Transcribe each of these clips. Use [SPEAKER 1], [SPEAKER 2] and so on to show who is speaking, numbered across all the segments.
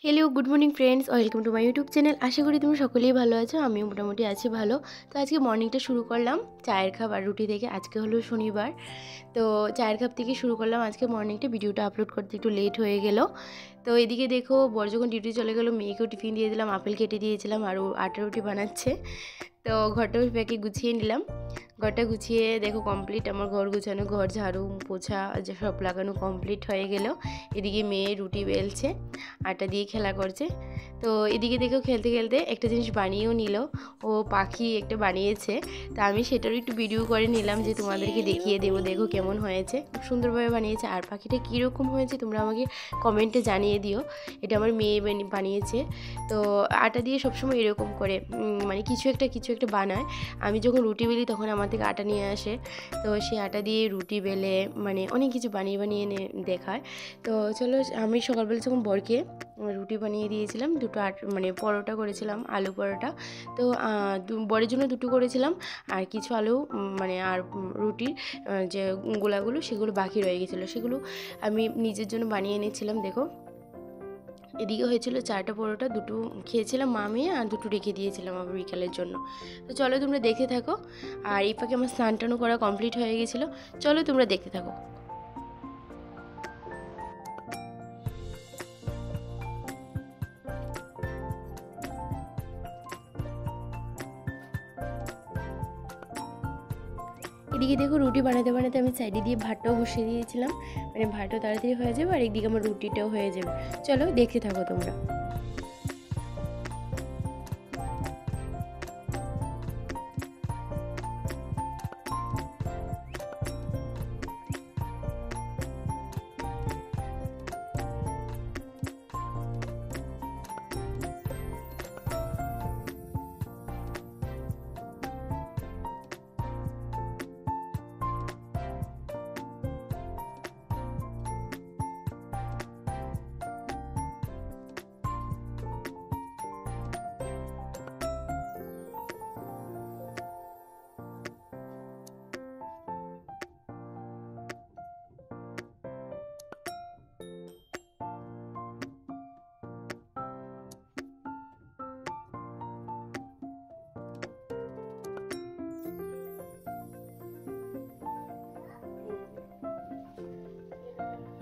[SPEAKER 1] Hello good morning friends welcome to my YouTube channel. आशा करी तुम सकलेই ভালো আছো। আমি মোটামুটি আছি ভালো। তো আজকে মর্নিংটা শুরু করলাম চায়ের কাপ আর রুটি থেকে। আজকে হলো শনিবার, তো চায়ের কাপ থেকে শুরু করলাম আজকে মর্নিংটা। ভিডিওটা আপলোড করতে একটু লেট হয়ে গেল। তো এদিকে দেখো বর যখন ডিউটি চলে গেলো, মেয়েকেও টিফিন দিয়ে দিলাম, আপেল কেটে দিয়েছিলাম আর ও আটা রুটি বানাচ্ছে। তো ঘরটা প্যাকে গুছিয়ে নিলাম। ঘরটা গুছিয়ে দেখো কমপ্লিট আমার ঘর গুছানো, ঘর ঝাড়ু পোছা যে সব লাগানো কমপ্লিট হয়ে গেল। এদিকে মেয়ে রুটি বেলছে, আটা দিয়ে খেলা করছে। তো এদিকে দেখো খেলতে খেলতে একটা জিনিস বানিয়েও নিল, ও পাখি একটা বানিয়েছে। তা আমি সেটারও একটু ভিডিও করে নিলাম যে তোমাদেরকে দেখিয়ে দেবো। দেখো কেমন হয়েছে, খুব সুন্দরভাবে বানিয়েছে। আর পাখিটা কীরকম হয়েছে তোমরা আমাকে কমেন্টে জানিয়ে দিও। এটা আমার মেয়ে বানিয়েছে। তো আটা দিয়ে সবসময় এরকম করে মানে কিছু একটা বানায়। আমি যখন রুটি বেলি তখন আমার থেকে আটা নিয়ে আসে, তো সে আটা দিয়ে রুটি বেলে মানে অনেক কিছু বানিয়ে দেখায়। তো চলো, আমি সকালবেলা যখন বরকে রুটি বানিয়ে দিয়েছিলাম, দুটো মানে পরোটা করেছিলাম, আলু পরোটা। তো বরের জন্য দুটো করেছিলাম, আর কিছু আলু মানে আর রুটির যে গোলাগুলো সেগুলো বাকি রয়ে গেছিলো, সেগুলো আমি নিজের জন্য বানিয়ে এনেছিলাম। দেখো এদিকে হয়েছিল 4টা পরোটা, দুটো খেয়েছিলাম মা মেয়ে, আর দুটো রেখে দিয়েছিলাম আবার বিকালের জন্য। তো চলো তোমরা দেখতে থাকো। আর এই পাকে আমার স্নান টানও করা কমপ্লিট হয়ে গেছিলো। চলো তোমরা দেখতে থাকো। এদিকে দেখো রুটি বানাতে বানাতে আমি সাইডে দিয়ে ভাতটাও বসিয়ে দিয়েছিলাম, মানে ভাতটাও তাড়াতাড়ি হয়ে যাবে আর একদিকে আমার রুটিটাও হয়ে যাবে। চলো দেখতে থাকো তোমরা।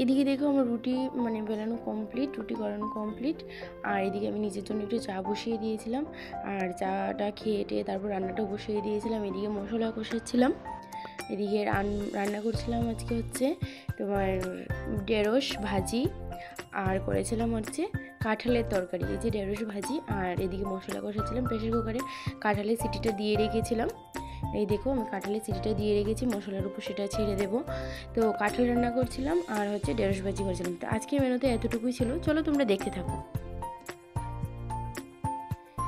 [SPEAKER 1] এদিকে দেখো আমার রুটি মানে বেলানো কমপ্লিট, রুটি করানো কমপ্লিট। আর এদিকে আমি নিজের জন্য একটু চা বসিয়ে দিয়েছিলাম, আর চাটা খেয়ে তারপর রান্নাটাও বসিয়ে দিয়েছিলাম। এদিকে মশলা কষাচ্ছিলাম, এদিকে রান্না করছিলাম আজকে হচ্ছে তোমার ঢেঁড়স ভাজি, আর করেছিলাম হচ্ছে কাঁঠালের তরকারি। এই যে ঢেঁড়স ভাজি, আর এদিকে মশলা কষাচ্ছিলাম প্রেশার কুকারে। কাঁঠালের সিটিটা দিয়ে রেখেছিলাম, এই দেখো আমি কাঁঠালের সিটিটা দিয়ে রেখেছি, মশলার উপর সেটা ছেড়ে দেবো। তো কাঁঠাল রান্না করছিলাম আর হচ্ছে ঢেঁড়স ভাজি করছিলাম। তো আজকে মেনুতে এতটুকুই ছিল, চলো তোমরা দেখতে থাকো।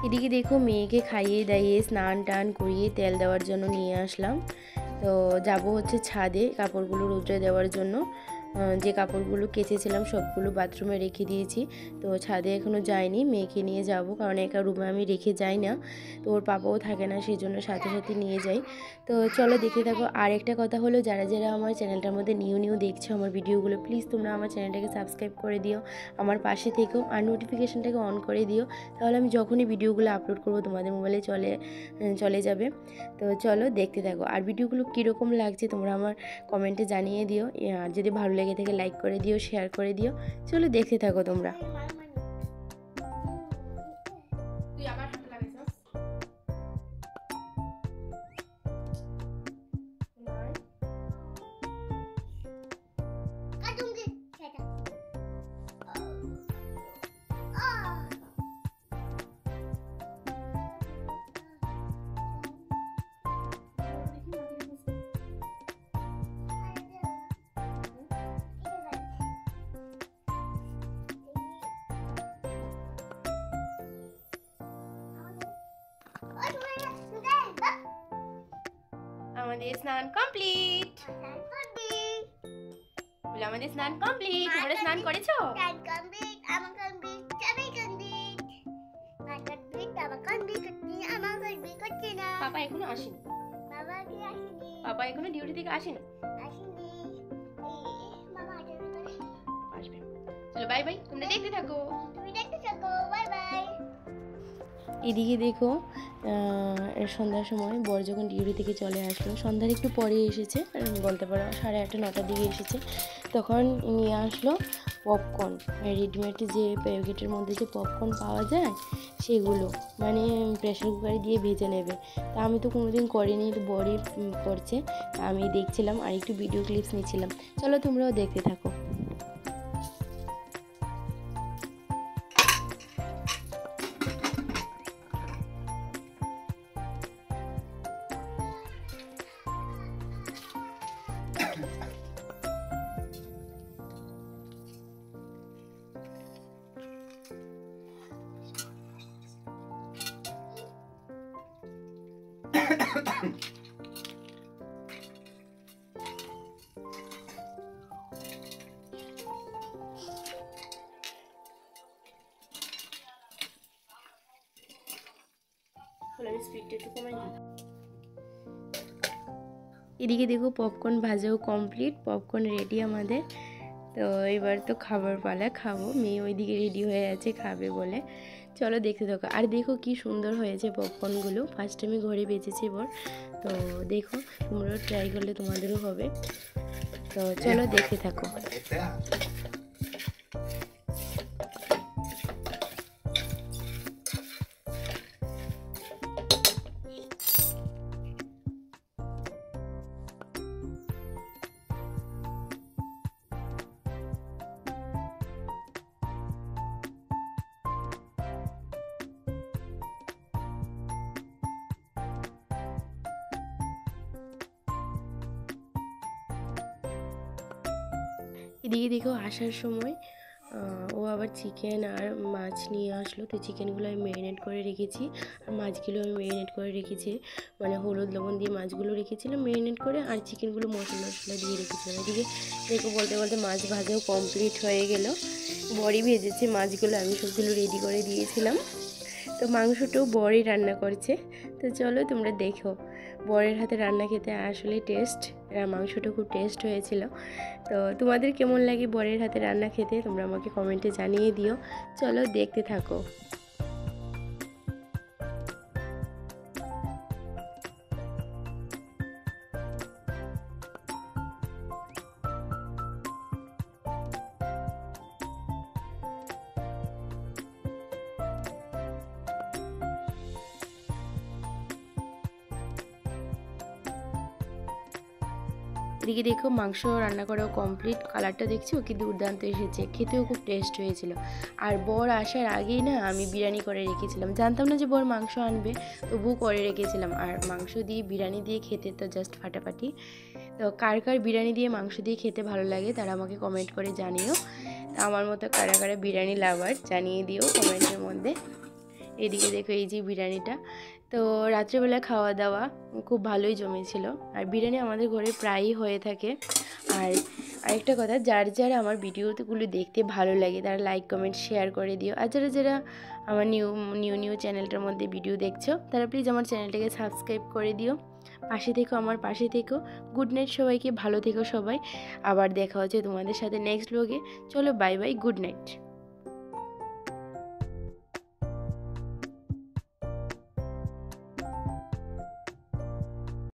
[SPEAKER 1] এদিকে দেখো মেয়েকে খাইয়ে দাইয়ে স্নান টান করিয়ে তেল দেওয়ার জন্য নিয়ে আসলাম। তো যাবো হচ্ছে ছাদে কাপড়গুলো রোদ্রে দেওয়ার জন্য। যে কাপড়গুলো কেচেছিলাম সবগুলো বাথরুমে রেখে দিয়েছি। তো ছাদে এখনও যাইনি, মেয়েকে নিয়ে যাব, কারণ একা রুমে আমি রেখে যাই না, তো ওর পাপাও থাকে না, সেই জন্য সাথে সাথে নিয়ে যাই। তো চলো দেখে থাকো। আর একটা কথা হলো, যারা যারা আমার চ্যানেলটার মধ্যে নিউ দেখছো আমার ভিডিওগুলো, প্লিজ তোমরা আমার চ্যানেলটাকে সাবস্ক্রাইব করে দিও, আমার পাশে থেকেও, আর নোটিফিকেশানটাকে অন করে দিও, তাহলে আমি যখনই ভিডিওগুলো আপলোড করবো তোমাদের মোবাইলে চলে যাবে। তো চলো দেখতে থাকো। আর ভিডিওগুলো কীরকম লাগছে তোমরা আমার কমেন্টে জানিয়ে দিও, আর যদি ভালো লেগে থাকে লাইক করে দিও, শেয়ার করে দিও। চলো দেখতে থাকো তোমরা। আমাদের স্নান কমপ্লিট, বলে আমাদের স্নান কমপ্লিট। তোমরা স্নান করেছো? পাপা এখনো আসেনি, পাপা এখনো ডিউটি থেকে আসেনি। আসবে। চলো বাই বাই, তোমরা দেখতে থাকো। এদিকে দেখো সন্ধ্যার সময় বর যখন ডিউটি থেকে চলে আসলো, সন্ধ্যার একটু পরে এসেছে, বলতে পারো 8:30 9টার দিকে এসেছে, তখন নিয়ে আসলো পপকর্ন। রেডিমেড যে প্যাকেটের মধ্যে যে পপকর্ন পাওয়া যায় সেগুলো, মানে প্রেশার কুকারে দিয়ে ভেজে নেবে। তা আমি তো কোনোদিন করিনি, তো বরই করছে, আমি দেখছিলাম আর একটু ভিডিও ক্লিপস নিচ্ছিলাম। চলো তোমরাও দেখতে থাকো। এদিকে দেখো পপকর্ন ভাজাও কমপ্লিট, পপকর্ন রেডি আমাদের। তো এবার তো খাবার পালা, খাবো। মেয়ে ওইদিকে রেডি হয়ে আছে খাবে বলে। চলো দেখতে থাকো। আর দেখো কি সুন্দর হয়েছে পপকর্নগুলো, ফার্স্ট আমি ঘরে বেঁচেছি এবার। তো দেখো তোমরাও ট্রাই করলে তোমাদেরও হবে। তো চলো দেখতে থাকো। এদিকে দেখো আসার সময় ও আবার চিকেন আর মাছ নিয়ে আসলো। তো চিকেনগুলো আমি ম্যারিনেট করে রেখেছি, আর মাছগুলো আমি ম্যারিনেট করে রেখেছি, মানে হলুদ লবণ দিয়ে মাছগুলো রেখেছিলাম ম্যারিনেট করে, আর চিকেনগুলো মশলা দিয়ে রেখেছিলাম। এদিকে দেখো বলতে বলতে মাছ ভাজাও কমপ্লিট হয়ে গেল, বড়ি ভেজেছে, মাছগুলো আমি সবগুলো রেডি করে দিয়েছিলাম। তো মাংসটাও বড়ই রান্না করছে। তো চলো তোমরা দেখো, বরের হাতে রান্না খেতে আসলে টেস্ট, মাংসটা খুব টেস্ট হয়েছিল। তো তোমাদের কেমন লাগে বরের হাতে রান্না খেতে তোমরা আমাকে কমেন্টে জানিয়ে দিও। চলো দেখতে থাকো। এদিকে দেখো মাংস রান্না করাও কমপ্লিট, কালারটা দেখছো কি দুর্দান্ত এসেছে, খেতেও খুব টেস্ট হয়েছিল। আর বর আসার আগেই না আমি বিরিয়ানি করে রেখেছিলাম, জানতাম না যে বর মাংস আনবে, তবুও করে রেখেছিলাম। আর মাংস দিয়ে বিরিয়ানি দিয়ে খেতে তো জাস্ট ফাটাফাটি। তো কার কার বিরিয়ানি দিয়ে মাংস দিয়ে খেতে ভালো লাগে তারা আমাকে কমেন্ট করে জানিও। আমার মতো কারা কারা বিরিয়ানি লাভার জানিয়ে দিও কমেন্টের মধ্যে। এদিকে দেখো এই যে বিরিয়ানিটা, তো রাত্রেবেলা খাওয়া দাওয়া খুব ভালোই জমেছিল। আর বিরিয়ানি আমাদের ঘরে প্রায়ই হয়ে থাকে। আর আরেকটা কথা, যার যারা আমার ভিডিওগুলো দেখতে ভালো লাগে তারা লাইক কমেন্ট শেয়ার করে দিও। আর যারা যারা আমার নিউ চ্যানেলটার মধ্যে ভিডিও দেখছো তারা প্লিজ আমার চ্যানেলটাকে সাবস্ক্রাইব করে দিও, পাশে থেকো, আমার পাশে থেকো। গুড নাইট সবাইকে, ভালো থেকো সবাই। আবার দেখা হচ্ছে তোমাদের সাথে নেক্সট ব্লগে। চলো বাই বাই, গুড নাইট।